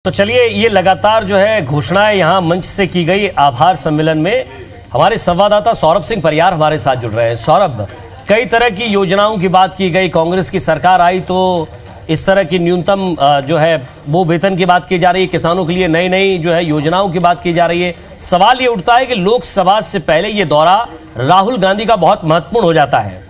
तो चलिए, ये लगातार जो है घोषणाएं यहाँ मंच से की गई आभार सम्मेलन में हमारे संवाददाता सौरभ सिंह परियार हमारे साथ जुड़ रहे हैं। सौरभ, कई तरह की योजनाओं की बात की गई, कांग्रेस की सरकार आई तो इस तरह की न्यूनतम जो है वो वेतन की बात की जा रही है, किसानों के लिए नई नई जो है योजनाओं की बात की जा रही है। सवाल ये उठता है कि लोकसभा से पहले ये दौरा राहुल गांधी का बहुत महत्वपूर्ण हो जाता है।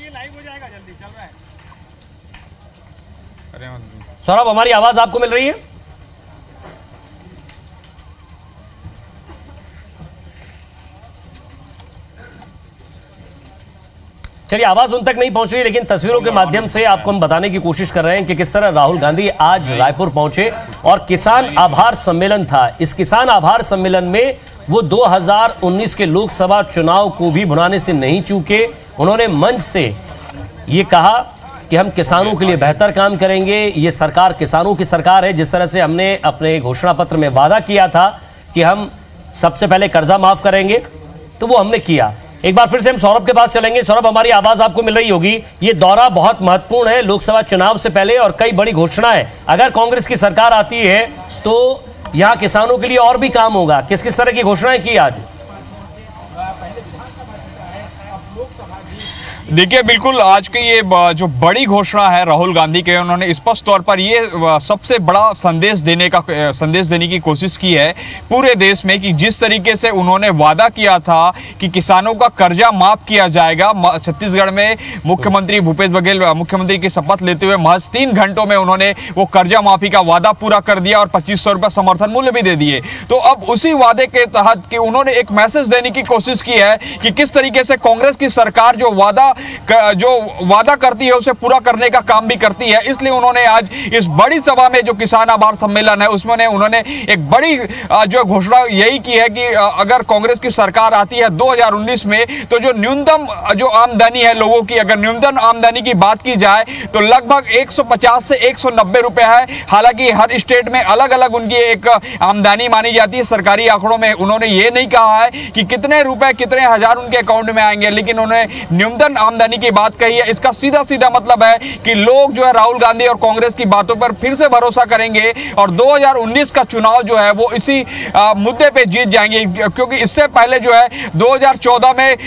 लाइव हो जाएगा, जल्दी चल रहा है। सौरभ, हमारी आवाज आपको मिल रही है? चलिए, आवाज उन तक नहीं पहुंच रही, लेकिन तस्वीरों के माध्यम से आपको हम बताने की कोशिश कर रहे हैं कि किस तरह राहुल गांधी आज रायपुर पहुंचे और किसान आभार सम्मेलन था। इस किसान आभार सम्मेलन में वो 2019 के लोकसभा चुनाव को भी भुनाने से नहीं चूके। उन्होंने मंच से ये कहा कि हम किसानों के लिए बेहतर काम करेंगे, ये सरकार किसानों की सरकार है। जिस तरह से हमने अपने घोषणा पत्र में वादा किया था कि हम सबसे पहले कर्जा माफ करेंगे, तो वो हमने किया। एक बार फिर से हम सौरभ के पास चलेंगे। सौरभ, हमारी आवाज आपको मिल रही होगी। ये दौरा बहुत महत्वपूर्ण है लोकसभा चुनाव से पहले और कई बड़ी घोषणाएं। अगर कांग्रेस की सरकार आती है तो यहाँ किसानों के लिए और भी काम होगा। किस किस तरह की घोषणाएं की आज? देखिए, बिल्कुल आज की ये जो बड़ी घोषणा है राहुल गांधी के, उन्होंने स्पष्ट तौर पर ये सबसे बड़ा संदेश देने की कोशिश की है पूरे देश में कि जिस तरीके से उन्होंने वादा किया था कि किसानों का कर्जा माफ किया जाएगा। छत्तीसगढ़ में मुख्यमंत्री भूपेश बघेल मुख्यमंत्री की शपथ लेते हुए महज 3 घंटों में उन्होंने वो कर्जा माफी का वादा पूरा कर दिया और 2500 रुपये समर्थन मूल्य भी दे दिए। तो अब उसी वादे के तहत कि उन्होंने एक मैसेज देने की कोशिश की है कि किस तरीके से कांग्रेस की सरकार जो वादा करती है उसे पूरा करने का काम भी करती है। इसलिए उन्होंने आज इस बड़ी सभा में जो किसान आभार सम्मेलन है उसमें उन्होंने एक बड़ी जो घोषणा यही की है कि अगर कांग्रेस की सरकार आती है 2019 में तो जो न्यूनतम जो आमदनी है लोगों की, अगर न्यूनतम आमदनी की बात की जाए तो लगभग 150 से 190 रुपए है। हालांकि हर स्टेट में अलग अलग उनकी एक आमदनी मानी जाती है सरकारी आंकड़ों में। उन्होंने ये नहीं कहा है कि कितने रुपए कितने हजार उनके अकाउंट में आएंगे, लेकिन उन्होंने न्यूनतम आमदनी की बात कही है। इसका सीधा सीधा मतलब है कि लोग जो है राहुल गांधी और कांग्रेस की बातों पर फिर से भरोसा करेंगे और 2019 का चुनाव जो है वो इसी मुद्दे पे जीत जाएंगे। क्योंकि इससे पहले जो है 2014 में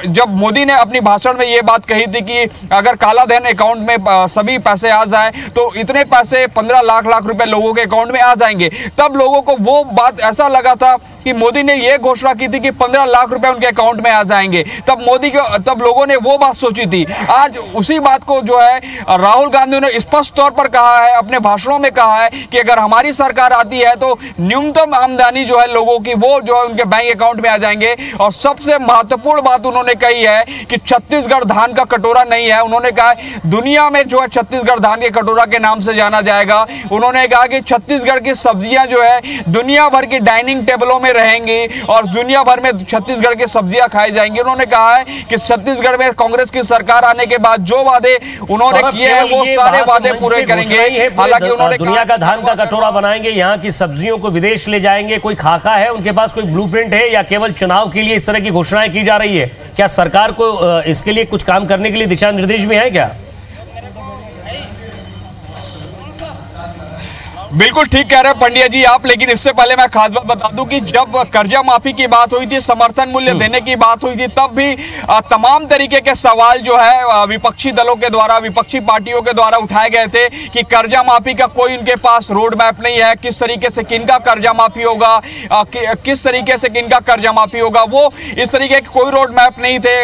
जब मोदी ने अपनी भाषण में ये बात कही थी कि अगर काला धन अकाउंट में सभी पैसे आ जाए तो इतने पैसे 15 लाख रुपए लोगों के अकाउंट में आ जाएंगे। तब लोगों को वो बात ऐसा लगा था कि मोदी ने ये घोषणा की थी कि 15 लाख रुपए उनके अकाउंट में आ जाएंगे। तब लोगों ने वो बात सोची थी। आज उसी बात को जो है राहुल गांधी ने स्पष्ट तौर पर कहा है, अपने भाषणों में कहा है कि अगर हमारी सरकार आती है तो न्यूनतम आमदनी जो है लोगों की वो जो है उनके बैंक अकाउंट में आ जाएंगे। और सबसे महत्वपूर्ण बात उन्होंने कही है कि छत्तीसगढ़ धान का कटोरा नहीं है। उन्होंने कहा दुनिया में जो है छत्तीसगढ़ धान के कटोरा के नाम से जाना जाएगा। उन्होंने कहा कि छत्तीसगढ़ की सब्जियां जो है दुनिया भर की डाइनिंग टेबलों में रहेंगी और दुनिया भर में छत्तीसगढ़ की सब्जियां खाई जाएंगी। उन्होंने कहा है कि छत्तीसगढ़ में कांग्रेस की सरकार आने के बाद जो वादे उन्होंने किए हैं वो सारे वादे पूरे करेंगे। हालांकि उन्होंने दुनिया का धान का कटोरा बनाएंगे, यहाँ की सब्जियों को विदेश ले जाएंगे। कोई खाका है उनके पास, कोई ब्लूप्रिंट है या केवल चुनाव के लिए इस तरह की घोषणाएं की जा रही है? क्या सरकार को इसके लिए कुछ काम करने के लिए दिशा निर्देश भी है क्या? बिल्कुल ठीक कह रहे हैं पंडिया जी आप, लेकिन इससे पहले मैं खास बात बता दूं कि जब कर्जा माफी की बात हुई थी, समर्थन मूल्य देने की बात हुई थी, तब भी तमाम तरीके के सवाल जो है विपक्षी दलों के द्वारा, विपक्षी पार्टियों के द्वारा उठाए गए थे कि कर्जा माफी का कोई उनके पास रोड मैप नहीं है, किस तरीके से किनका कर्जा माफी होगा, किस तरीके से किनका कर्जा माफी होगा, वो इस तरीके के कोई रोड मैप नहीं थे।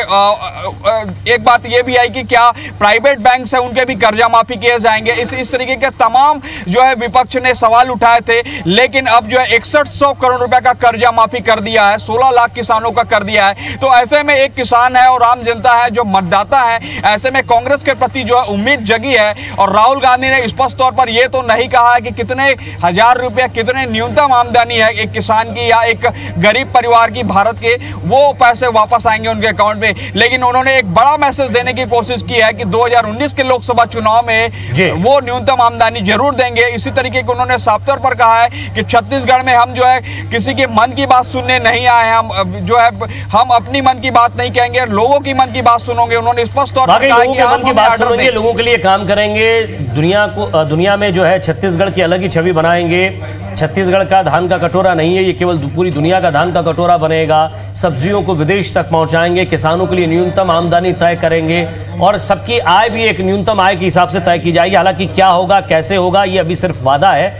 एक बात ये भी आई कि क्या प्राइवेट बैंक से उनके भी कर्जा माफी किए जाएंगे, इस तरीके के तमाम जो है विपक्ष ने सवाल उठाए थे। लेकिन अब जो है 6100 करोड़ रुपए का कर्जा माफी कर दिया है, 16 लाख किसानों का कर दिया है। तो ऐसे में एक किसान है और आम जनता है जो मतदाता है, ऐसे में कांग्रेस के प्रति जो है उम्मीद जगी है। और राहुल गांधी ने स्पष्ट तौर पर यह तो नहीं कहा है कि कितने हजार रुपए, कितने न्यूनतम आमदनी है एक किसान की या एक गरीब परिवार की भारत के, वो पैसे वापस आएंगे उनके अकाउंट में। लेकिन उन्होंने एक बड़ा मैसेज देने की कोशिश की है कि 2019 के लोकसभा चुनाव में वो न्यूनतम आमदनी जरूर देंगे। इसी तरीके उन्होंने साफ तौर पर कहा है कि छत्तीसगढ़ में हम जो है किसी के मन की बात सुनने नहीं आए हैं, हम जो है हम अपनी मन की बात नहीं कहेंगे, लोगों की मन की बात सुनोगे। उन्होंने स्पष्ट तौर पर कहा है कि आप मन की बात सुनेंगे, लोगों के लिए काम करेंगे, दुनिया में जो है छत्तीसगढ़ की अलग ही छवि बनाएंगे। छत्तीसगढ़ का धान का कटोरा नहीं है, ये केवल पूरी दुनिया का धान का कटोरा बनेगा। सब्जियों को विदेश तक पहुंचाएंगे, किसानों के लिए न्यूनतम आमदनी तय करेंगे और सबकी आय भी एक न्यूनतम आय के हिसाब से तय की जाएगी। हालांकि क्या होगा, कैसे होगा, ये अभी सिर्फ वादा है।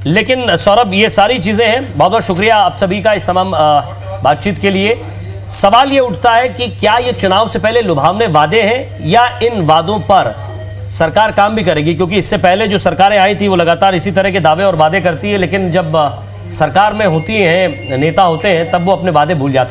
लेकिन सौरभ, ये सारी चीजें हैं। बहुत बहुत शुक्रिया आप सभी का इस तमाम बातचीत के लिए। सवाल ये उठता है कि क्या ये चुनाव से पहले लुभावने वादे हैं या इन वादों पर सरकार काम भी करेगी? क्योंकि इससे पहले जो सरकारें आई थी वो लगातार इसी तरह के दावे और वादे करती है, लेकिन जब सरकार में होती हैं, नेता होते हैं, तब वो अपने वादे भूल जाते हैं।